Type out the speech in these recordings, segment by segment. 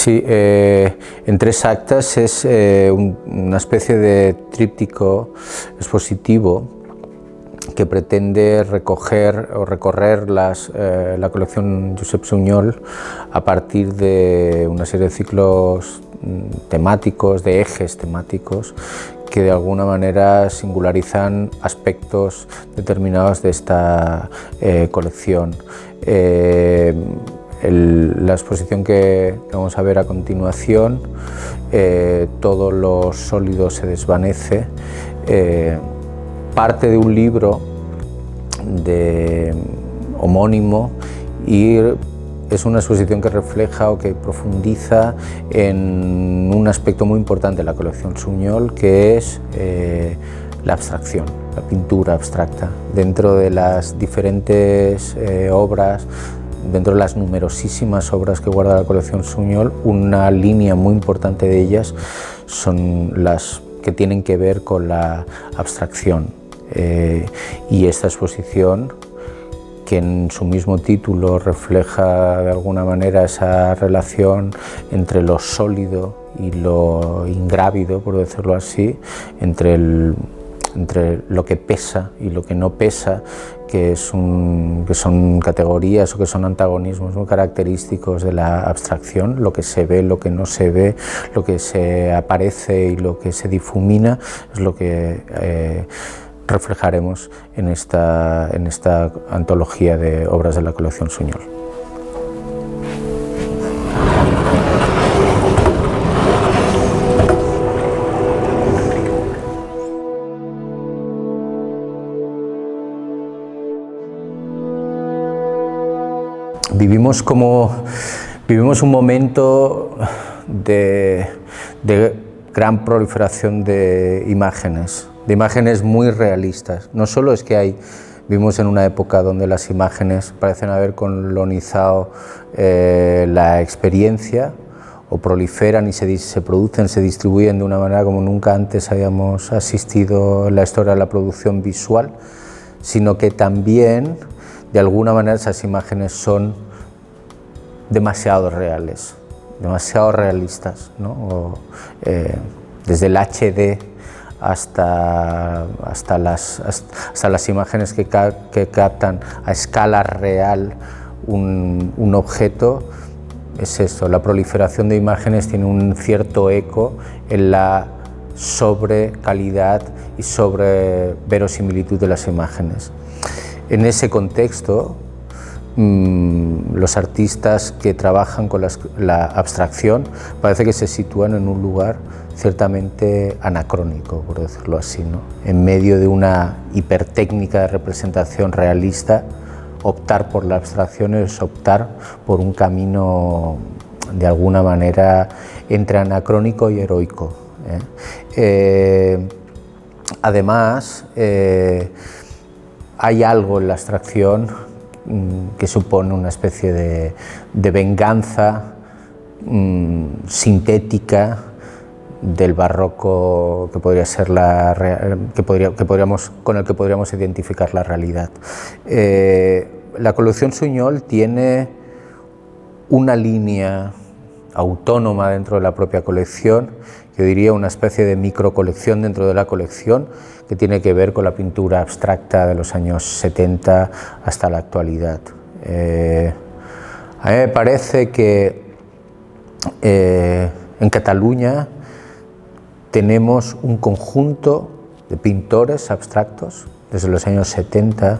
Sí, en 3 actas es una especie de tríptico expositivo que pretende recoger o recorrer la colección Josep Sunyol a partir de una serie de ciclos temáticos, de ejes temáticos, que de alguna manera singularizan aspectos determinados de esta colección. La exposición que vamos a ver a continuación, todo lo sólido se desvanece, parte de un libro homónimo, y es una exposición que refleja o que profundiza en un aspecto muy importante de la colección Sunyol, que es la abstracción, la pintura abstracta. Dentro de las diferentes obras, dentro de las numerosísimas obras que guarda la colección Sunyol, una línea muy importante de ellas son las que tienen que ver con la abstracción. Y esta exposición, que en su mismo título refleja de alguna manera esa relación entre lo sólido y lo ingrávido, por decirlo así, entre lo que pesa y lo que no pesa, que son categorías o que son antagonismos muy característicos de la abstracción, lo que se ve, lo que no se ve, lo que se aparece y lo que se difumina, es lo que reflejaremos en esta antología de obras de la colección Sunyol. Vivimos un momento de gran proliferación de imágenes muy realistas. No solo es que vivimos en una época donde las imágenes parecen haber colonizado la experiencia, o proliferan y se producen, se distribuyen de una manera como nunca antes habíamos asistido en la historia de la producción visual, sino que también, de alguna manera, esas imágenes son demasiado reales, demasiado realistas, ¿no? Desde el HD hasta las imágenes que captan a escala real un objeto. Es esto, la proliferación de imágenes tiene un cierto eco en la sobrecalidad y sobre verosimilitud de las imágenes. En ese contexto, los artistas que trabajan con la abstracción parece que se sitúan en un lugar ciertamente anacrónico, por decirlo así, ¿no? En medio de una hipertécnica de representación realista, optar por la abstracción es optar por un camino de alguna manera entre anacrónico y heroico, Además, hay algo en la abstracción que supone una especie de venganza sintética del barroco, que podría ser con el que podríamos identificar la realidad. La colección Sunyol tiene una línea autónoma dentro de la propia colección, yo diría una especie de microcolección dentro de la colección, que tiene que ver con la pintura abstracta de los años 70 hasta la actualidad. A mí me parece que en Cataluña tenemos un conjunto de pintores abstractos desde los años 70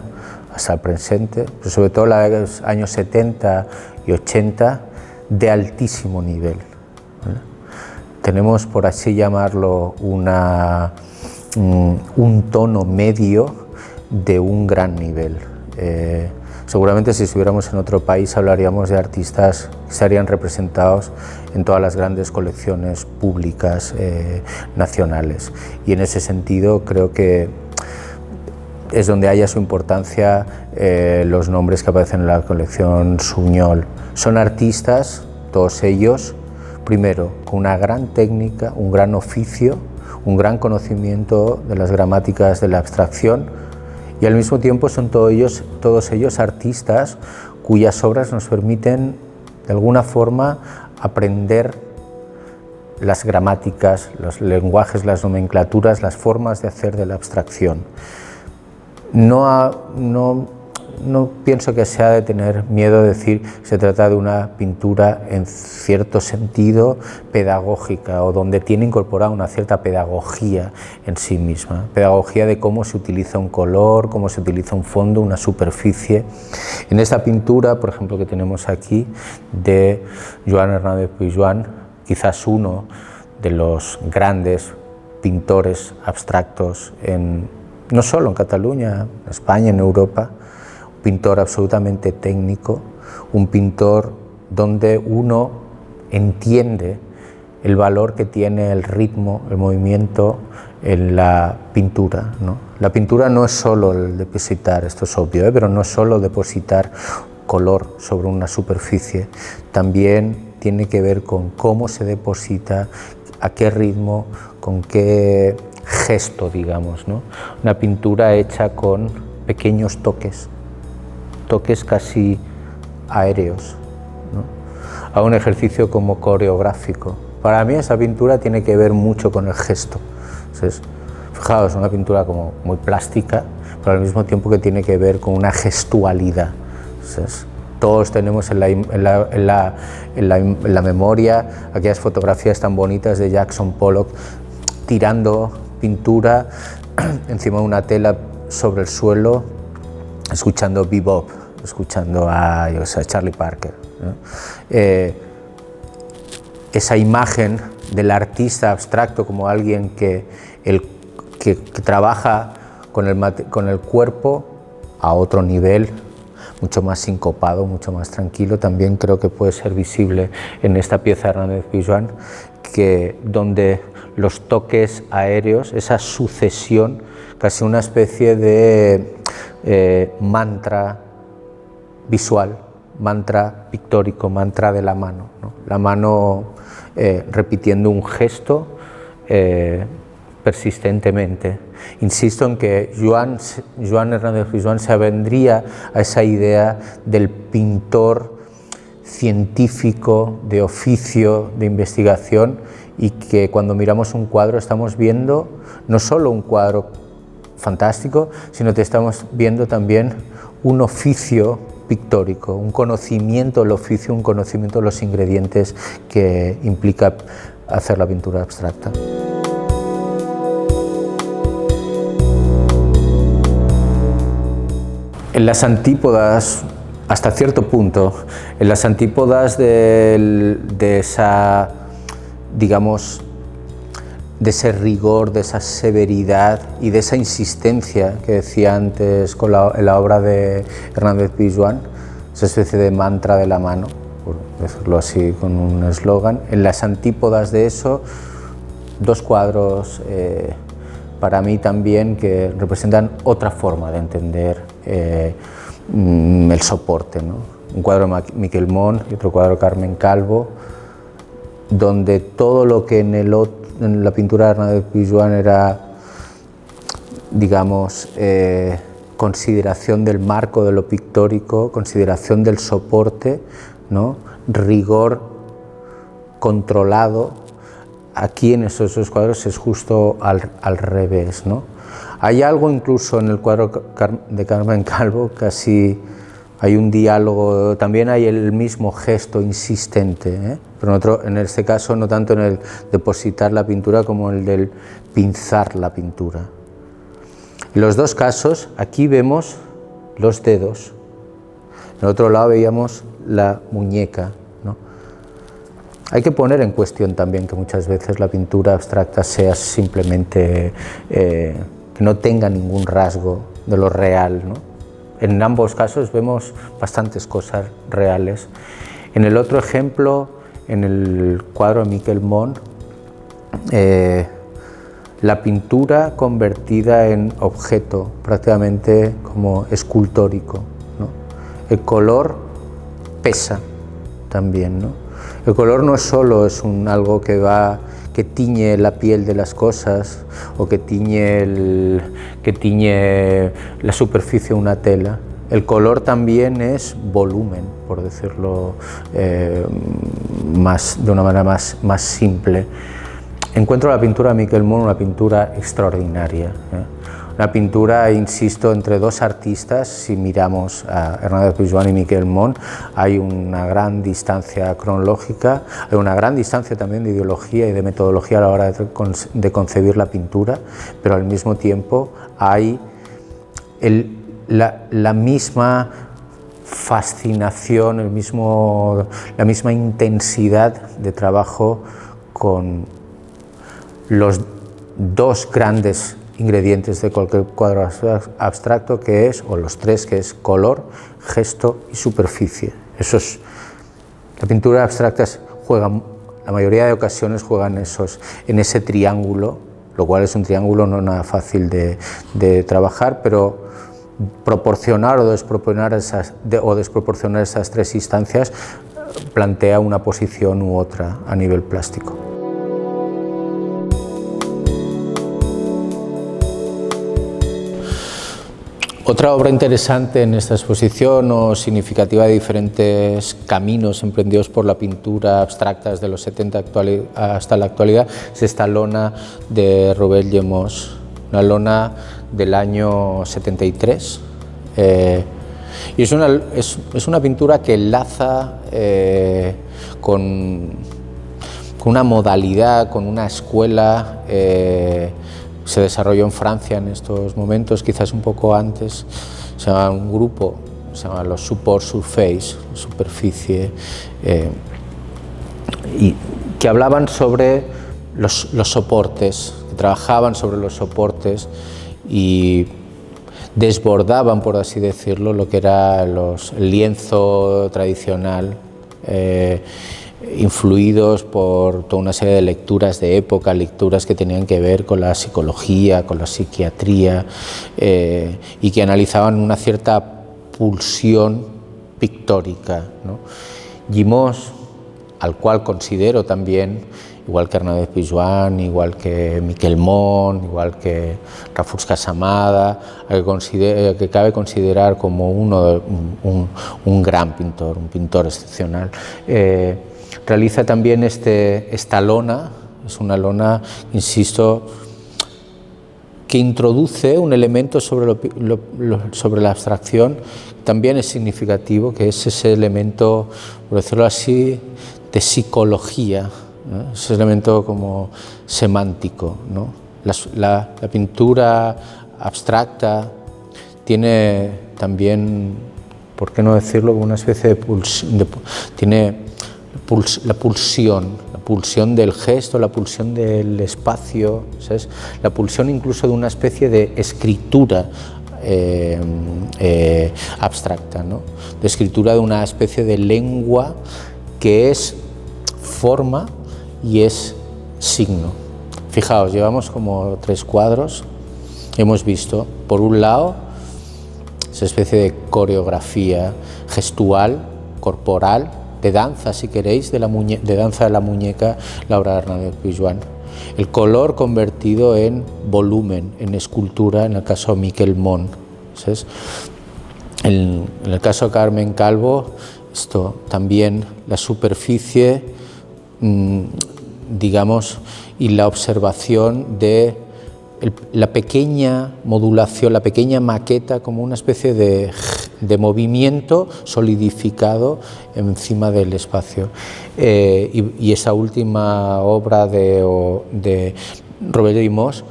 hasta el presente, pero sobre todo los años 70 y 80, de altísimo nivel, ¿vale? Tenemos, por así llamarlo, un tono medio de un gran nivel. Seguramente si estuviéramos en otro país hablaríamos de artistas que estarían representados en todas las grandes colecciones públicas nacionales, y en ese sentido creo que es donde haya su importancia los nombres que aparecen en la colección Sunyol. Son artistas, todos ellos, primero, con una gran técnica, un gran oficio, un gran conocimiento de las gramáticas de la abstracción, y al mismo tiempo son todos ellos artistas cuyas obras nos permiten de alguna forma aprender las gramáticas, los lenguajes, las nomenclaturas, las formas de hacer de la abstracción. No pienso que sea de tener miedo de decir que se trata de una pintura en cierto sentido pedagógica o donde tiene incorporada una cierta pedagogía en sí misma, pedagogía de cómo se utiliza un color, cómo se utiliza un fondo, una superficie. En esta pintura, por ejemplo, que tenemos aquí de Joan Hernández Pijuan, quizás uno de los grandes pintores abstractos no solo en Cataluña, en España, en Europa, un pintor absolutamente técnico, un pintor donde uno entiende el valor que tiene el ritmo, el movimiento en la pintura, ¿no? La pintura no es solo el depositar, esto es obvio, pero no es solo depositar color sobre una superficie, también tiene que ver con cómo se deposita, a qué ritmo, con qué gesto, digamos, ¿no? Una pintura hecha con pequeños toques casi aéreos, ¿no? A un ejercicio como coreográfico. Para mí esa pintura tiene que ver mucho con el gesto. Entonces, fijaos, es una pintura como muy plástica, pero al mismo tiempo que tiene que ver con una gestualidad. Entonces, todos tenemos en la memoria aquellas fotografías tan bonitas de Jackson Pollock tirando pintura encima de una tela sobre el suelo, escuchando bebop, escuchando a Charlie Parker, ¿no? Esa imagen del artista abstracto como alguien que trabaja con el cuerpo a otro nivel, mucho más sincopado, mucho más tranquilo, también creo que puede ser visible en esta pieza de Hernández Pijuan, donde los toques aéreos, esa sucesión, casi una especie de mantra visual, mantra pictórico, mantra de la mano, ¿no? La mano repitiendo un gesto persistentemente. Insisto en que Joan Hernández Pijuan se vendría a esa idea del pintor científico, de oficio, de investigación, y que cuando miramos un cuadro estamos viendo no solo un cuadro fantástico, sino que estamos viendo también un oficio pictórico, un conocimiento del oficio, un conocimiento de los ingredientes que implica hacer la pintura abstracta. En las antípodas, hasta cierto punto, en las antípodas de esa, digamos, de ese rigor, de esa severidad y de esa insistencia que decía antes en la obra de Hernández Pijuan, esa especie de mantra de la mano, por decirlo así con un eslogan, en las antípodas de eso, dos cuadros para mí también que representan otra forma de entender el soporte, ¿no? Un cuadro de Miquel Mont y otro cuadro de Carmen Calvo, donde todo lo que en la pintura de Hernández Pijuan era, digamos, consideración del marco de lo pictórico, consideración del soporte, ¿no? Rigor controlado, aquí en esos dos cuadros es justo al revés, ¿no? Hay algo incluso en el cuadro de Carmen Calvo, casi hay un diálogo, también hay el mismo gesto insistente, pero en este caso no tanto en el depositar la pintura como en el del pinzar la pintura. En los dos casos, aquí vemos los dedos, en el otro lado veíamos la muñeca, ¿no? Hay que poner en cuestión también que muchas veces la pintura abstracta sea simplemente que no tenga ningún rasgo de lo real, ¿no? En ambos casos vemos bastantes cosas reales. En el otro ejemplo, en el cuadro de Miquel Mont, la pintura convertida en objeto, prácticamente como escultórico, ¿no? El color pesa también, ¿no? El color no solo es algo que tiñe la piel de las cosas o que tiñe la superficie de una tela. El color también es volumen, por decirlo de una manera más simple. Encuentro la pintura de Miquel Mont una pintura extraordinaria. Una pintura, insisto, entre dos artistas. Si miramos a Hernández Pizjuán y Miquel Mont, hay una gran distancia cronológica, hay una gran distancia también de ideología y de metodología a la hora de concebir la pintura, pero al mismo tiempo hay la misma fascinación, la misma intensidad de trabajo con los dos grandes ingredientes de cualquier cuadro abstracto, que es, o los tres, que es color, gesto y superficie. La pintura abstracta la mayoría de ocasiones juegan en ese triángulo, lo cual es un triángulo no nada fácil de trabajar, pero proporcionar o desproporcionar esas tres instancias plantea una posición u otra a nivel plástico. Otra obra interesante en esta exposición, o significativa, de diferentes caminos emprendidos por la pintura abstracta desde los 70 hasta la actualidad, es esta lona de Robert Llemós, una lona del año 73. Y es una pintura que enlaza con una modalidad, con una escuela. Se desarrolló en Francia en estos momentos, quizás un poco antes. Se llama un grupo, se llama los Support Surface, superficie, y que hablaban sobre los soportes, que trabajaban sobre los soportes y desbordaban, por así decirlo, lo que era el lienzo tradicional, influidos por toda una serie de lecturas de época, lecturas que tenían que ver con la psicología, con la psiquiatría, y que analizaban una cierta pulsión pictórica, ¿no? Llemós, al cual considero también, igual que Hernández Pizjuán, igual que Miquel Mont, igual que Rafus Casamada, que cabe considerar como un gran pintor, un pintor excepcional. Realiza también esta lona, es una lona, insisto, que introduce un elemento sobre la abstracción, también es significativo, que es ese elemento, por decirlo así, de psicología, ¿no? Ese elemento como semántico, ¿no? La pintura abstracta tiene también, ¿por qué no decirlo?, una especie tiene la pulsión del gesto, la pulsión del espacio, ¿sabes? La pulsión incluso de una especie de escritura abstracta, ¿no? De escritura de una especie de lengua que es forma y es signo. Fijaos, llevamos como 3 cuadros, hemos visto, por un lado, esa especie de coreografía gestual, corporal, de danza, si queréis, de danza de la muñeca, la obra de Hernández Pizjuán. El color convertido en volumen, en escultura, en el caso de Miquel Mont. ¿Sabes? En el caso de Carmen Calvo, esto también, la superficie, digamos, y la observación de la pequeña modulación, la pequeña maqueta, como una especie de movimiento solidificado encima del espacio. Y esa última obra de Robert Llemós,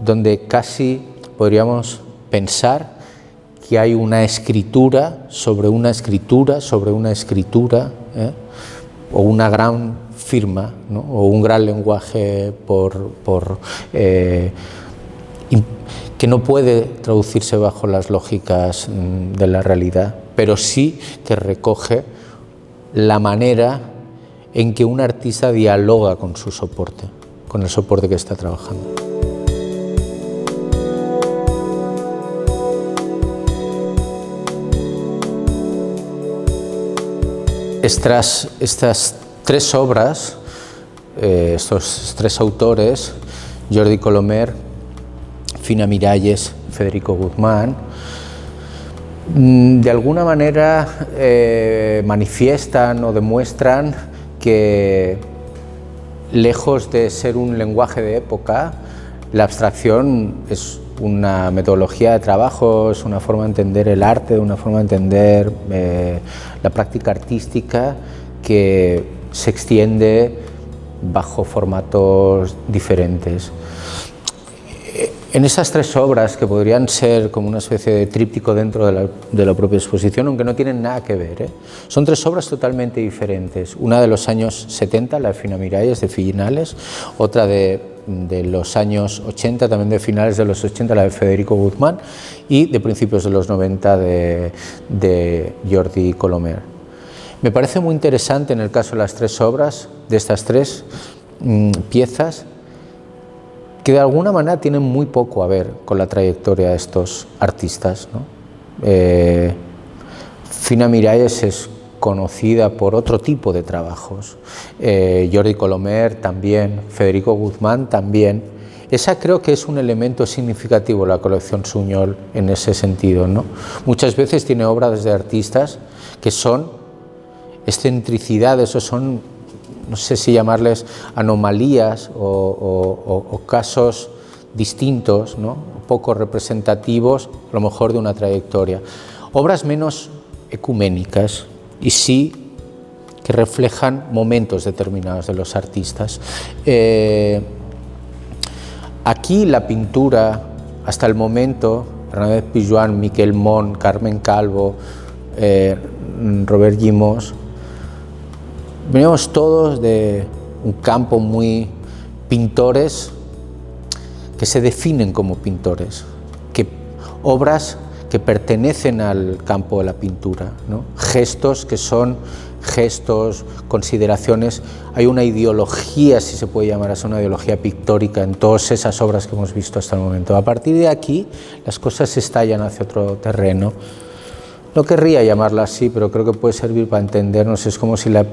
donde casi podríamos pensar que hay una escritura sobre una escritura sobre una escritura, o una gran firma, ¿no? O un gran lenguaje que no puede traducirse bajo las lógicas de la realidad, pero sí que recoge la manera en que un artista dialoga con su soporte, con el soporte que está trabajando. Estas 3 obras, estos 3 autores, Jordi Colomer, Fina Miralles, Federico Guzmán, De alguna manera manifiestan o demuestran que, lejos de ser un lenguaje de época, la abstracción es una metodología de trabajo, es una forma de entender el arte, una forma de entender la práctica artística que se extiende bajo formatos diferentes. En esas tres obras, que podrían ser como una especie de tríptico dentro de la propia exposición, aunque no tienen nada que ver, son tres obras totalmente diferentes. Una de los años 70, la de Fina Miralles, de finales, otra de los años 80, también de finales de los 80, la de Federico Guzmán, y de principios de los 90 de Jordi Colomer. Me parece muy interesante en el caso de las tres obras, de estas tres piezas, que de alguna manera tienen muy poco a ver con la trayectoria de estos artistas, ¿no? Fina Miralles es conocida por otro tipo de trabajos, Jordi Colomer también, Federico Guzmán también. Esa creo que es un elemento significativo de la colección Suñol en ese sentido, ¿no? Muchas veces tiene obras de artistas que son excentricidades o son, no sé si llamarles anomalías o casos distintos, ¿no? Poco representativos, a lo mejor, de una trayectoria. Obras menos ecuménicas y sí que reflejan momentos determinados de los artistas. Aquí la pintura, hasta el momento, Hernández Pijuan, Miquel Mont, Carmen Calvo, Robert Llimós, venimos todos de un campo muy pintores que se definen como pintores, que obras que pertenecen al campo de la pintura, ¿no? Gestos que son gestos, consideraciones. Hay una ideología, si se puede llamar así, una ideología pictórica en todas esas obras que hemos visto hasta el momento. A partir de aquí las cosas se estallan hacia otro terreno. No querría llamarla así, pero creo que puede servir para entendernos. Es como si la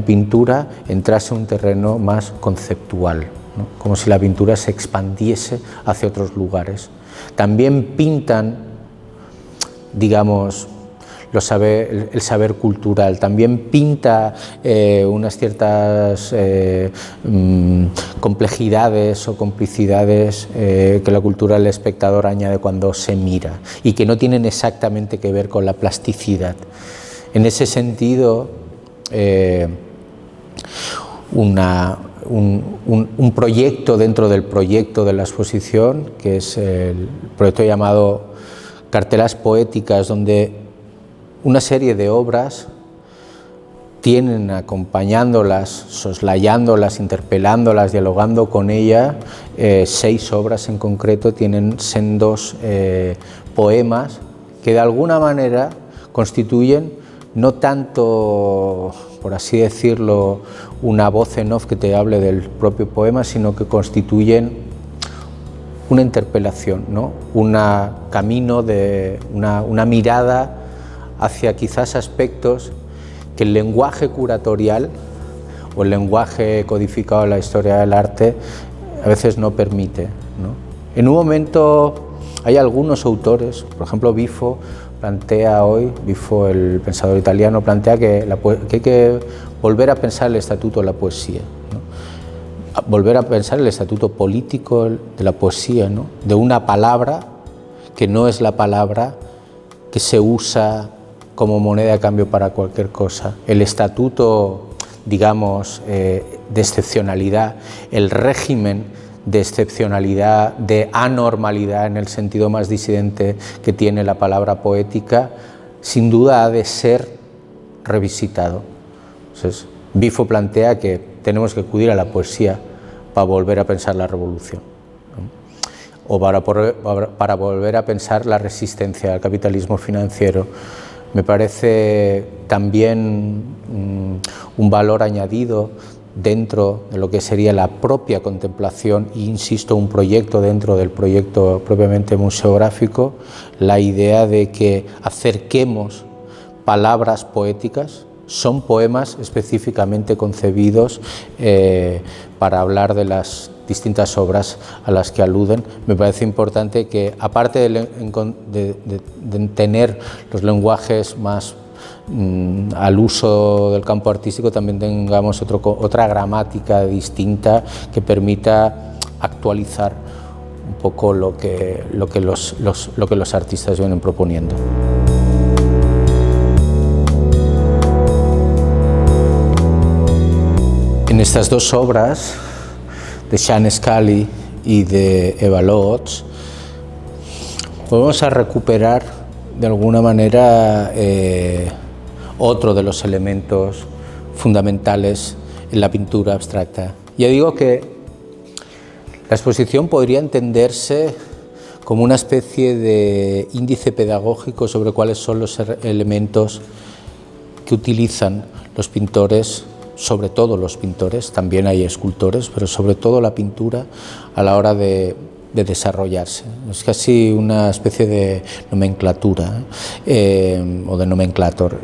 pintura entrase en un terreno más conceptual, ¿no? Como si la pintura se expandiese hacia otros lugares. También pintan, digamos, el saber cultural, también pinta unas ciertas complejidades o complicidades que la cultura del espectador añade cuando se mira y que no tienen exactamente que ver con la plasticidad. En ese sentido, un proyecto dentro del proyecto de la exposición, que es el proyecto llamado Cartelas Poéticas, donde una serie de obras tienen acompañándolas, soslayándolas, interpelándolas, dialogando con ella. 6 obras en concreto tienen sendos poemas que de alguna manera constituyen no tanto, por así decirlo, una voz en off que te hable del propio poema, sino que constituyen una interpelación, ¿no? Un camino de una mirada hacia quizás aspectos que el lenguaje curatorial o el lenguaje codificado de la historia del arte a veces no permite, ¿no? En un momento hay algunos autores, por ejemplo Bifo plantea hoy, Bifo el pensador italiano, plantea que hay que volver a pensar el estatuto de la poesía, ¿no? Volver a pensar el estatuto político de la poesía, ¿no? De una palabra que no es la palabra que se usa como moneda de cambio para cualquier cosa. El estatuto, digamos, de excepcionalidad, el régimen de excepcionalidad, de anormalidad en el sentido más disidente que tiene la palabra poética, sin duda ha de ser revisitado. Entonces, Bifo plantea que tenemos que acudir a la poesía para volver a pensar la revolución, ¿no? O para volver a pensar la resistencia al capitalismo financiero. Me parece también un valor añadido dentro de lo que sería la propia contemplación, e insisto, un proyecto dentro del proyecto propiamente museográfico, la idea de que acerquemos palabras poéticas. Son poemas específicamente concebidos para hablar de las distintas obras a las que aluden, me parece importante que, aparte de tener los lenguajes más al uso del campo artístico, también tengamos otra gramática distinta que permita actualizar un poco lo que los artistas vienen proponiendo. En estas dos obras, de Sean Scully y de Eva Lodge, vamos a recuperar de alguna manera otro de los elementos fundamentales en la pintura abstracta. Ya digo que la exposición podría entenderse como una especie de índice pedagógico sobre cuáles son los elementos que utilizan los pintores, sobre todo los pintores, también hay escultores, pero sobre todo la pintura a la hora de desarrollarse. Es casi una especie de nomenclatura o de nomenclator.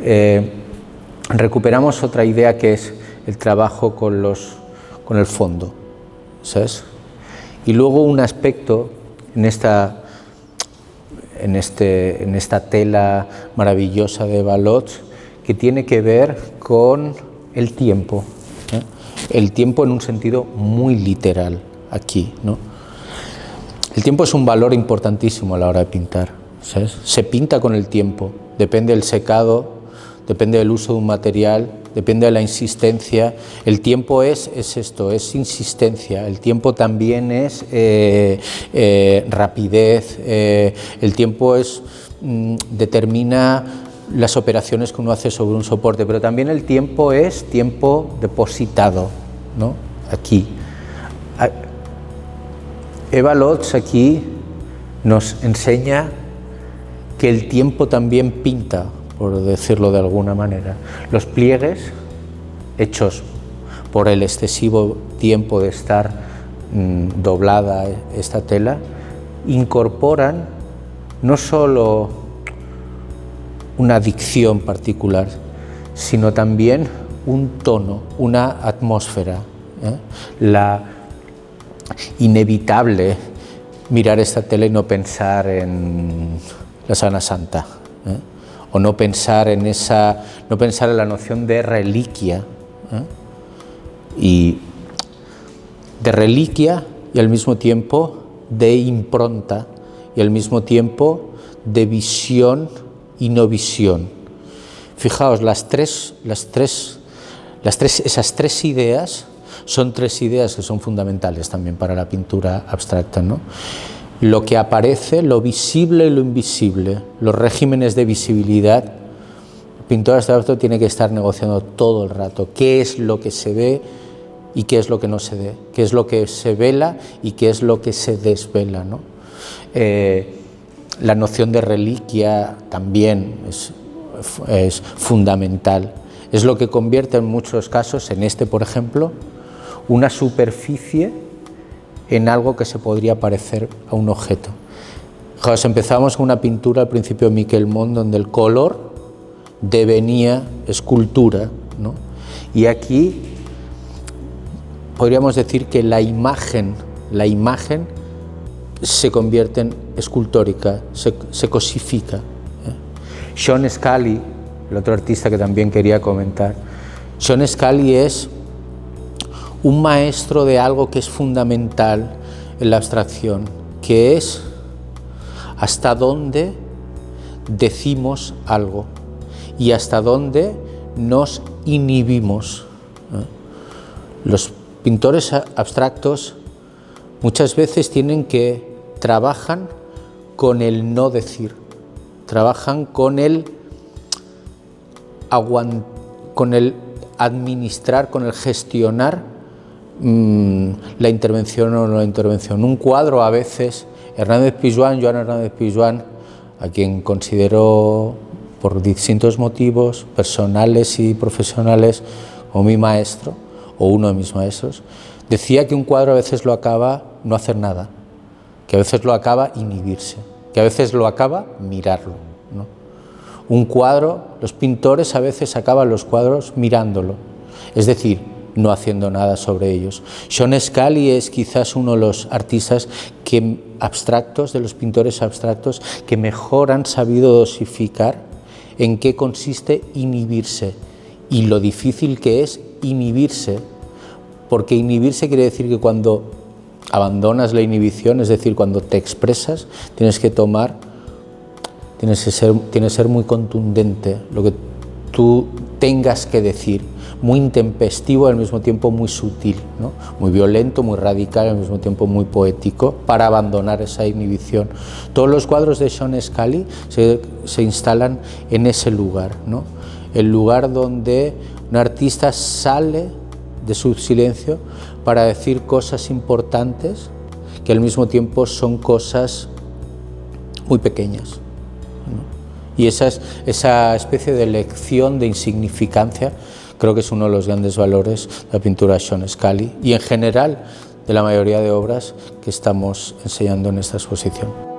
Recuperamos otra idea que es el trabajo con el fondo, ¿sabes? Y luego un aspecto en esta tela maravillosa de Eva Lodge que tiene que ver con el tiempo, ¿eh? El tiempo en un sentido muy literal aquí, ¿no? El tiempo es un valor importantísimo a la hora de pintar, ¿sabes? Se pinta con el tiempo, depende del secado, depende del uso de un material, depende de la insistencia. El tiempo es esto, es insistencia. El tiempo también es rapidez. El tiempo determina las operaciones que uno hace sobre un soporte, pero también el tiempo es tiempo depositado, ¿no? Aquí. Eva Lodge aquí nos enseña que el tiempo también pinta, por decirlo de alguna manera. Los pliegues hechos por el excesivo tiempo de estar doblada esta tela incorporan no solo una dicción particular, sino también un tono, una atmósfera, ¿eh? Inevitable mirar esta tela y no pensar en la Semana Santa, ¿eh? O no pensar en la noción de reliquia, ¿eh? Y de reliquia y al mismo tiempo de impronta y al mismo tiempo de visión y no visión. Fijaos, esas tres ideas son tres ideas que son fundamentales también para la pintura abstracta, ¿no? Lo que aparece, lo visible y lo invisible, los regímenes de visibilidad. El pintor abstracto tiene que estar negociando todo el rato qué es lo que se ve y qué es lo que no se ve, qué es lo que se vela y qué es lo que se desvela, ¿no? La noción de reliquia también es fundamental. Es lo que convierte en muchos casos, en este por ejemplo, una superficie en algo que se podría parecer a un objeto. Fijaos, empezamos con una pintura al principio de Miquel Mont donde el color devenía escultura, ¿no? Y aquí podríamos decir que la imagen se convierte en escultórica, se cosifica, ¿eh? Sean Scully, el otro artista que también quería comentar, Sean Scully es un maestro de algo que es fundamental en la abstracción, que es hasta dónde decimos algo y hasta dónde nos inhibimos, ¿eh? Los pintores abstractos muchas veces trabajan con el no decir, trabajan con el administrar, con el gestionar la intervención o no la intervención. Un cuadro a veces, Joan Hernández Pizjuán, a quien considero por distintos motivos personales y profesionales como mi maestro o uno de mis maestros, decía que un cuadro a veces lo acaba no hacer nada, que a veces lo acaba inhibirse, que a veces lo acaba mirarlo, ¿no? Un cuadro, los pintores a veces acaban los cuadros mirándolo, es decir, no haciendo nada sobre ellos. Sean Scully es quizás uno de los artistas de los pintores abstractos que mejor han sabido dosificar en qué consiste inhibirse y lo difícil que es inhibirse, porque inhibirse quiere decir que cuando abandonas la inhibición, es decir, cuando te expresas, tienes que ser muy contundente lo que tú tengas que decir, muy intempestivo, al mismo tiempo muy sutil, ¿no? Muy violento, muy radical, al mismo tiempo muy poético, para abandonar esa inhibición. Todos los cuadros de Sean Scully se instalan en ese lugar, ¿no? El lugar donde un artista sale de su silencio para decir cosas importantes que al mismo tiempo son cosas muy pequeñas, ¿no? Y esa especie de lección de insignificancia creo que es uno de los grandes valores de la pintura de Sean Scully y en general de la mayoría de obras que estamos enseñando en esta exposición.